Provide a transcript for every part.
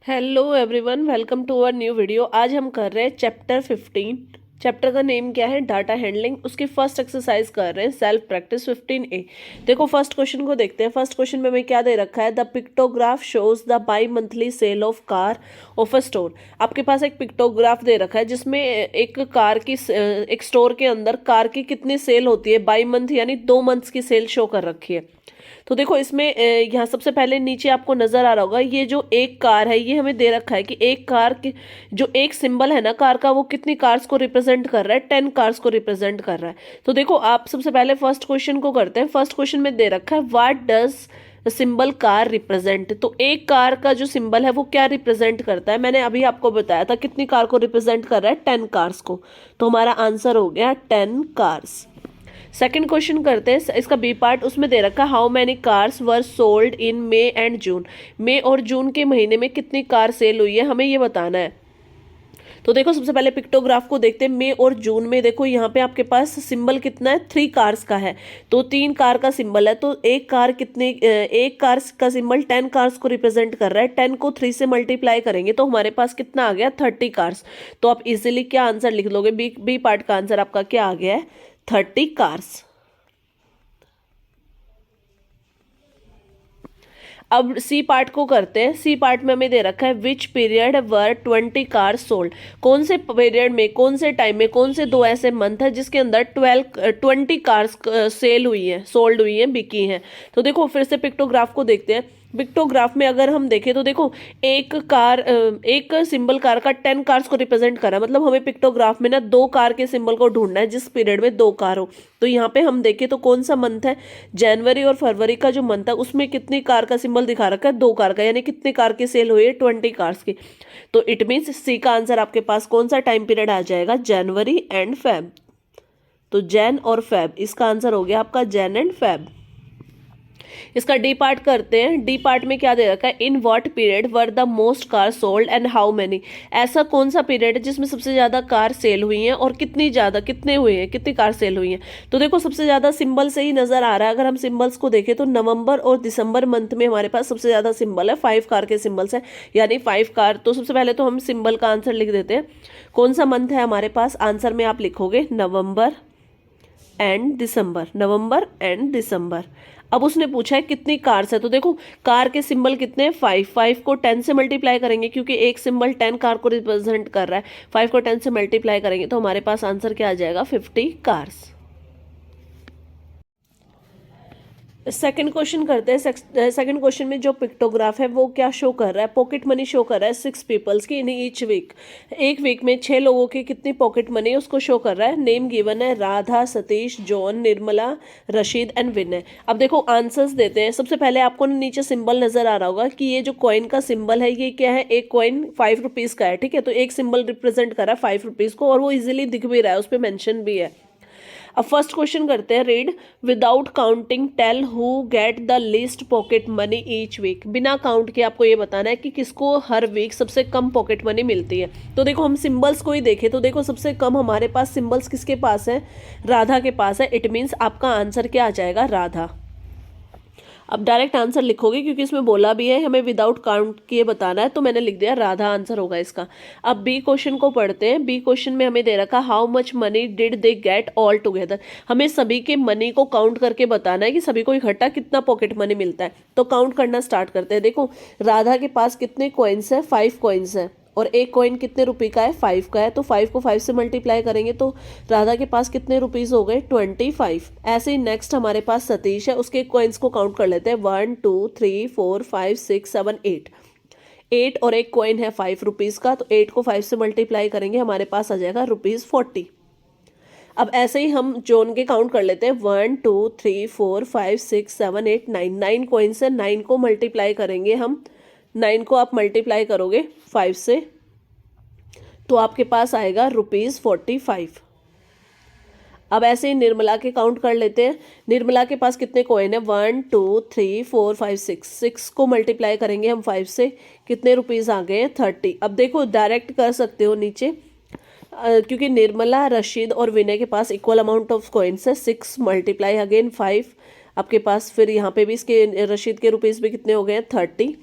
Hello everyone, welcome to our new video. आज हम कर रहे हैं चैप्टर 15। चैप्टर का नेम क्या है? Data handling. उसकी फर्स्ट एक्सरसाइज कर रहे हैं, सेल्फ प्रैक्टिस 15A। देखो फर्स्ट क्वेश्चन को देखते हैं। फर्स्ट क्वेश्चन में हमें क्या दे रखा है? The pictograph shows the by monthly cell of car of a store. आपके पास एक पिक्टोग्राफ दे रखा है जिसमें एक कार की एक स्टोर के अंदर कार की कितनी सेल होती है बाई मंथ, यानी 2 मंथ्स की सेल शो कर रखी है। तो देखो इसमें यहाँ सबसे पहले नीचे आपको नजर आ रहा होगा, ये जो एक कार है ये हमें दे रखा है कि एक कार की जो एक सिंबल है ना कार का, वो कितनी कार्स को रिप्रेजेंट कर रहा है? 10 कार्स को रिप्रेजेंट कर रहा है। तो देखो आप सबसे पहले फर्स्ट क्वेश्चन को करते हैं। फर्स्ट क्वेश्चन में दे रखा है what does symbol car represent. तो एक कार का जो सिंबल है वो क्या रिप्रेजेंट करता है? मैंने अभी आपको बताया था कितनी कार को रिप्रेजेंट कर रहा है? 10 कार्स को। तो हमारा आंसर हो गया 10 कार्स। सेकंड क्वेश्चन करते हैं, इसका बी पार्ट। उसमें दे रखा how many cars were sold in May and June. मई और जून के महीने में कितनी कार सेल हुई है, हमें ये बताना है। तो देखो सबसे पहले पिक्टोग्राफ को देखते हैं। मई और जून में देखो यहाँ पे आपके पास सिंबल कितना है? 3 कार्स का है। तो 3 कार का सिंबल है, तो एक कार कितने, एक कार का सिंबल 10 कार्स को रिप्रेजेंट कर रहा है। 10 को 3 से मल्टीप्लाई करेंगे तो हमारे पास कितना आ गया? 30 कार्स। तो आप इजिली क्या आंसर लिख लोगे? बी पार्ट का आंसर आपका क्या आ गया है? 30 कार्स। अब सी पार्ट को करते हैं। सी पार्ट में हमें दे रखा है which period were 20 car sold. कौन से पीरियड में, कौन से टाइम में, कौन से 2 ऐसे मंथ है जिसके अंदर 20 कार्स सेल हुई है, सोल्ड हुई है, बिकी हैं। तो देखो फिर से पिक्टोग्राफ को देखते हैं। पिक्टोग्राफ में अगर हम देखें तो देखो एक कार, एक सिंबल कार का 10 कार्स को रिप्रेजेंट कर रहा है। मतलब हमें पिक्टोग्राफ में ना 2 कार के सिंबल को ढूंढना है जिस पीरियड में 2 कार हो। तो यहाँ पे हम देखें तो कौन सा मंथ है? जनवरी और फरवरी का जो मंथ है उसमें कितनी कार का सिंबल दिखा रखा है? 2 कार का, यानी कितनी कार की सेल हुई है? 20 कार्स की। तो इट मीन्स सी का आंसर आपके पास कौन सा टाइम पीरियड आ जाएगा? जनवरी एंड फेब। तो जैन और फेब, इसका आंसर हो गया आपका जैन एंड फेब। इसका डी पार्ट करते हैं। डी पार्ट में क्या दे रखा है? In what period were the most car sold and how many. ऐसा कौन सा पीरियड है जिसमें सबसे ज्यादा कार सेल हुई हैं और कितनी ज्यादा, कितने हुए हैं, कितनी कार सेल हुई हैं? तो देखो सबसे ज्यादा सिंबल से ही नजर आ रहा है। अगर हम सिंबल्स को देखें तो नवंबर और दिसंबर मंथ में हमारे पास सबसे ज्यादा सिंबल है, 5 कार के सिंबल्स है, यानी 5 कार। तो सबसे पहले तो हम सिंबल का आंसर लिख देते हैं। कौन सा मंथ है हमारे पास? आंसर में आप लिखोगे नवंबर एंड दिसंबर, नवंबर एंड दिसंबर। अब उसने पूछा है कितनी कार्स है। तो देखो कार के सिंबल कितने हैं? 5 को 10 से मल्टीप्लाई करेंगे क्योंकि एक सिंबल 10 कार को रिप्रेजेंट कर रहा है। 5 को 10 से मल्टीप्लाई करेंगे तो हमारे पास आंसर क्या आ जाएगा? 50 कार्स। सेकंड क्वेश्चन करते हैं। सेकंड क्वेश्चन में जो पिक्टोग्राफ है वो क्या शो कर रहा है? पॉकेट मनी शो कर रहा है 6 पीपल्स की इन ईच वीक। एक वीक में 6 लोगों की कितनी पॉकेट मनी उसको शो कर रहा है। नेम गिवन है राधा, सतीश, जॉन, निर्मला, रशीद एंड विनय। अब देखो आंसर्स देते हैं। सबसे पहले आपको नीचे सिंबल नजर आ रहा होगा कि ये जो कॉइन का सिंबल है ये क्या है? एक कॉइन 5 रुपीज़ का है, ठीक है। तो एक सिंबल रिप्रेजेंट कर रहा है 5 रुपीज़ को और वो इजिली दिख भी रहा है, उस पर मैंशन भी है। अब फर्स्ट क्वेश्चन करते हैं। Read without counting tell who get the least pocket money each week. बिना काउंट के आपको ये बताना है कि किसको हर वीक सबसे कम पॉकेट मनी मिलती है। तो देखो हम सिंबल्स को ही देखें तो देखो सबसे कम हमारे पास सिंबल्स किसके पास है? राधा के पास है। इट मीन्स आपका आंसर क्या आ जाएगा? राधा। अब डायरेक्ट आंसर लिखोगे क्योंकि इसमें बोला भी है हमें विदाउट काउंट किए बताना है, तो मैंने लिख दिया राधा आंसर होगा इसका। अब बी क्वेश्चन को पढ़ते हैं। बी क्वेश्चन में हमें दे रखा how much money did they get all together. हमें सभी के मनी को काउंट करके बताना है कि सभी को इकट्ठा कितना पॉकेट मनी मिलता है। तो काउंट करना स्टार्ट करते हैं। देखो राधा के पास कितने कॉइन्स है? 5 कॉइन्स है और एक कॉइन कितने रुपए का है? 5 का है। तो 5 को 5 से मल्टीप्लाई करेंगे तो राधा के पास कितने रुपीस हो गए? 25। ऐसे ही नेक्स्ट हमारे पास सतीश है, उसके कॉइन्स को काउंट कर लेते हैं। 1 2 3 4 5 6 7 8। 8 और एक कॉइन है 5 रुपीज़ का, तो 8 को 5 से मल्टीप्लाई करेंगे हमारे पास आ जाएगा ₹40। अब ऐसे ही हम जोन के काउंट कर लेते हैं। 1 2 3 4 5 6 7 8 9। 9 कॉइन्स है, 9 को मल्टीप्लाई करेंगे हम। 9 को आप मल्टीप्लाई करोगे 5 से तो आपके पास आएगा ₹45। अब ऐसे ही निर्मला के काउंट कर लेते हैं। निर्मला के पास कितने कॉइन है? 1 2 3 4 5 6। 6 को मल्टीप्लाई करेंगे हम 5 से, कितने रुपीज़ आ गए हैं? 30। अब देखो डायरेक्ट कर सकते हो नीचे, क्योंकि निर्मला, रशीद और विनय के पास इक्वल अमाउंट ऑफ कॉइन्स है। 6 मल्टीप्लाई अगेन 5 आपके पास, फिर यहाँ पे भी इसके रशीद के रुपीज़ भी कितने हो गए हैं? 30।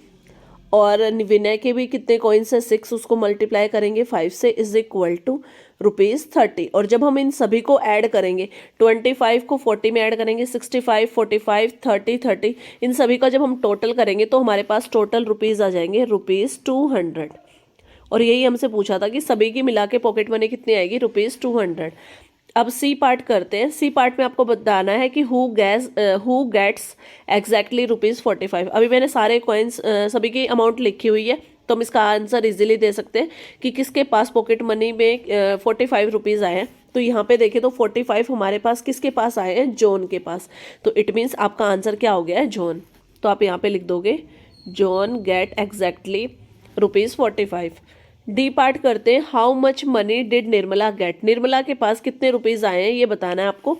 और विनय के भी कितने कॉइन्स है 6, उसको मल्टीप्लाई करेंगे 5 से, इज इक्वल टू ₹30। और जब हम इन सभी को ऐड करेंगे 25 को 40 में ऐड करेंगे, 65, 45, 30, 30, इन सभी का जब हम टोटल करेंगे तो हमारे पास टोटल रुपीज़ आ जाएंगे ₹200। और यही हमसे पूछा था कि सभी की मिला के पॉकेट मनी कितनी आएगी, ₹200। अब सी पार्ट करते हैं। सी पार्ट में आपको बताना है कि हु गेट्स एग्जैक्टली ₹45। अभी मैंने सारे कॉइन्स सभी की अमाउंट लिखी हुई है, तो हम इसका आंसर इजीली दे सकते हैं कि किसके पास पॉकेट मनी में 45 रुपीज़ आए हैं। तो यहाँ पे देखें तो 45 हमारे पास किसके पास आए हैं, जॉन के पास। तो इट मीन्स आपका आंसर क्या हो गया है, जॉन। तो आप यहाँ पे लिख दोगे John get exactly ₹45। D part करते हैं। How much money did Nirmala get. Nirmala के पास कितने रुपीज़ आए हैं ये बताना है आपको।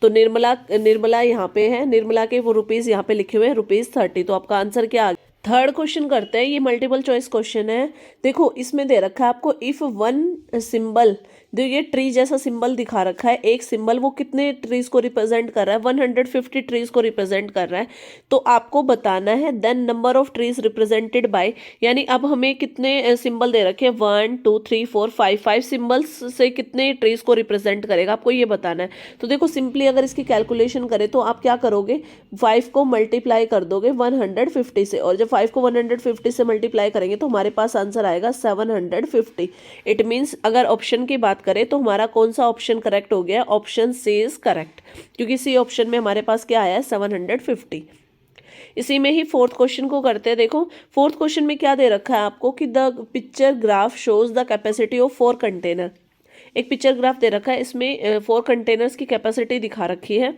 तो निर्मला यहाँ पे है, निर्मला के वो रुपीज़ यहाँ पे लिखे हुए हैं ₹30। तो आपका आंसर क्या आ गया। थर्ड क्वेश्चन करते हैं। ये मल्टीपल चॉइस क्वेश्चन है। देखो इसमें दे रखा है आपको इफ वन सिंबल, ये ट्री जैसा सिंबल दिखा रखा है, एक सिंबल वो कितने ट्रीज को रिप्रेजेंट कर रहा है, 150 ट्रीज को रिप्रेजेंट कर रहा है। तो आपको बताना है then number of trees represented by, यानी अब हमें कितने सिंबल दे रखे हैं, 1 2 3 4 5 सिंबल्स से कितने ट्रीज को रिप्रेजेंट करेगा, आपको ये बताना है। तो देखो सिंपली अगर इसकी कैलकुलेशन करें तो आप क्या करोगे, 5 को मल्टीप्लाई कर दोगे 150 से, और जब 5 को 150 से मल्टीप्लाई करेंगे तो हमारे पास आंसर आएगा 750। इट मीन्स अगर ऑप्शन की बात करें तो हमारा कौन सा ऑप्शन करेक्ट हो गया, ऑप्शन सी इज करेक्ट, क्योंकि सी ऑप्शन में हमारे पास क्या आया है 750। इसी में ही फोर्थ क्वेश्चन को करते हैं। देखो फोर्थ क्वेश्चन में क्या दे रखा है आपको कि the picture graph shows the capacity of 4 container. एक पिक्चर ग्राफ दे रखा है, इसमें 4 कंटेनर्स की कैपेसिटी दिखा रखी है।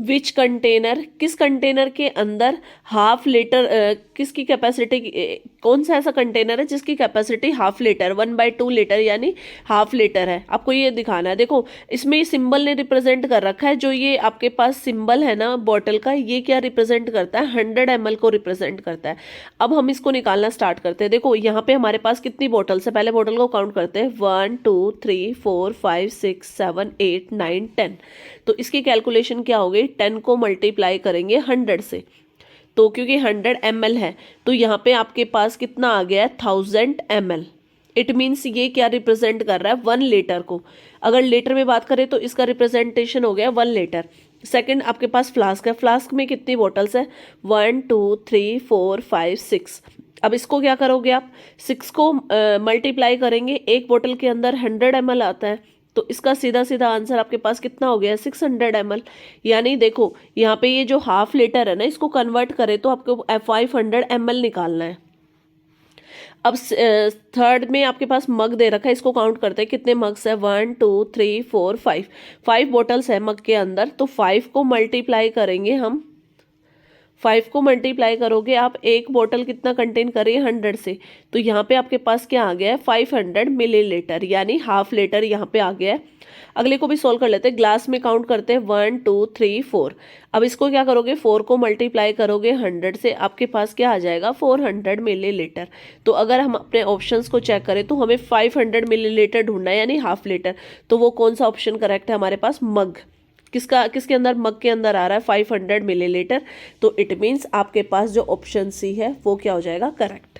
विच कंटेनर, किस कंटेनर के अंदर हाफ लीटर, किसकी कैपेसिटी, कौन सा ऐसा कंटेनर है जिसकी कैपेसिटी हाफ लीटर 1/2 लीटर यानी हाफ लीटर है, आपको ये दिखाना है। देखो इसमें सिंबल ने रिप्रेजेंट कर रखा है, जो ये आपके पास सिंबल है ना बॉटल का, ये क्या रिप्रेजेंट करता है, 100 ml को रिप्रेजेंट करता है। अब हम इसको निकालना स्टार्ट करते हैं। देखो यहाँ पे हमारे पास कितनी बॉटल्स है, पहले बॉटल को काउंट करते हैं, 1 2 3 4 5 6 7 8 9 10। तो इसकी कैलकुलेशन क्या होगी, 10 को मल्टीप्लाई करेंगे 100 से, तो क्योंकि 100 ml है तो यहाँ पे आपके पास कितना आ गया है 1000 ml। इट मीन्स ये क्या रिप्रेजेंट कर रहा है, 1 लीटर को। अगर लीटर में बात करें तो इसका रिप्रेजेंटेशन हो गया 1 लीटर। सेकंड आपके पास फ्लास्क है, फ्लास्क में कितनी बॉटल्स है, 1 2 3 4 5 6। अब इसको क्या करोगे आप, 6 को मल्टीप्लाई करेंगे, एक बोतल के अंदर 100 ml आता है, तो इसका सीधा सीधा आंसर आपके पास कितना हो गया, 600 ml। यानी देखो यहाँ पे ये जो हाफ लीटर है ना, इसको कन्वर्ट करें तो आपको 500 ml निकालना है। अब थर्ड में आपके पास मग दे रखा है, इसको काउंट करते हैं कितने मग्स है, 1 2 3 4 5 बॉटल्स है मग के अंदर। तो 5 को मल्टीप्लाई करेंगे हम, 5 को मल्टीप्लाई करोगे आप, एक बोतल कितना कंटेन कर रही है 100 से, तो यहाँ पे आपके पास क्या आ गया है 500 मिलीलीटर यानी हाफ लीटर यहाँ पे आ गया है। अगले को भी सोल्व कर लेते हैं। ग्लास में काउंट करते हैं 1 2 3 4। अब इसको क्या करोगे, 4 को मल्टीप्लाई करोगे 100 से, आपके पास क्या आ जाएगा 400 मिलीलीटर। तो अगर हम अपने ऑप्शंस को चेक करें तो हमें 500 मिलीलीटर ढूंढना है यानी हाफ लीटर। तो वो कौन सा ऑप्शन करेक्ट है हमारे पास, मग। किसके अंदर, मग के अंदर आ रहा है 500 मिलीलीटर। तो इट मीन्स आपके पास जो ऑप्शन सी है वो क्या हो जाएगा, करेक्ट।